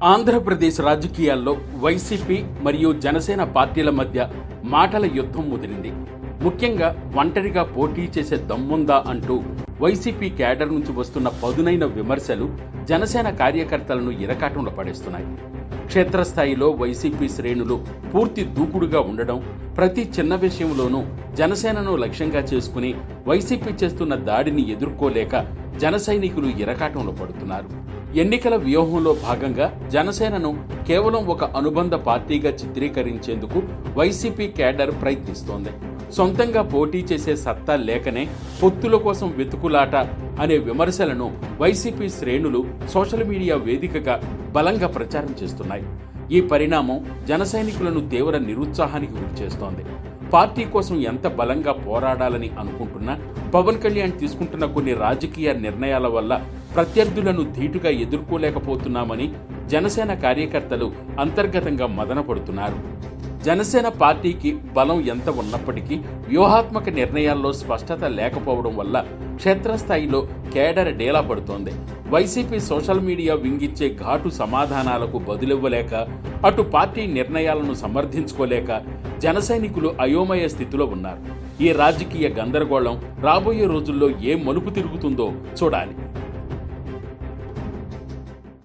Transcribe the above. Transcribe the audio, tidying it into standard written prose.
ఆంధ్రప్రదేశ్ రాజకీయాల్లో వైసీపీ మరియు జనసేన పార్టీల మధ్య మాటల యుద్ధం ముదిరింది. ముఖ్యంగా ఒంటరిగా పోటీ చేసే దమ్ముందా అంటూ వైసీపీ క్యాడర్ నుంచి వస్తున్న పదునైన విమర్శలు జనసేన కార్యకర్తలను ఇరకాటంలో పడేస్తున్నాయి. క్షేత్రస్థాయిలో వైసీపీ శ్రేణులు పూర్తి దూకుడుగా ఉండడం, ప్రతి చిన్న విషయంలోనూ జనసేనను లక్ష్యంగా చేసుకుని వైసీపీ చేస్తున్న దాడిని ఎదుర్కోలేక జన సైనికులు ఇరకాటంలో పడుతున్నారు. ఎన్నికల వ్యూహంలో భాగంగా జనసేనను కేవలం ఒక అనుబంధ పార్టీగా చిత్రీకరించేందుకు వైసీపీ క్యాడర్ ప్రయత్నిస్తోంది. సొంతంగా పోటీ చేసే సత్తా లేకనే పొత్తుల కోసం వెతుకులాట అనే విమర్శలను వైసీపీ శ్రేణులు సోషల్ మీడియా వేదికగా బలంగా ప్రచారం చేస్తున్నాయి. ఈ పరిణామం జన సైనికులను తీవ్ర నిరుత్సాహానికి గురిచేస్తోంది. పార్టీ కోసం ఎంత బలంగా పోరాడాలని అనుకుంటున్నా పవన్ కళ్యాణ్ తీసుకుంటున్న కొన్ని రాజకీయ నిర్ణయాల వల్ల ప్రత్యర్థులను ధీటుగా ఎదుర్కోలేకపోతున్నామని జనసేన కార్యకర్తలు అంతర్గతంగా మదనపడుతున్నారు. జనసేన పార్టీకి బలం ఎంత ఉన్నప్పటికీ వ్యూహాత్మక నిర్ణయాల్లో స్పష్టత లేకపోవడం వల్ల క్షేత్రస్థాయిలో కేడర్ డేలా పడుతోంది. వైసీపీ సోషల్ మీడియా వింగిచ్చే ఘాటు సమాధానాలకు బదులివ్వలేక, అటు పార్టీ నిర్ణయాలను సమర్థించుకోలేక జన సైనికులు అయోమయ స్థితిలో ఉన్నారు. ఈ రాజకీయ గందరగోళం రాబోయే రోజుల్లో ఏ మలుపు తిరుగుతుందో చూడాలి.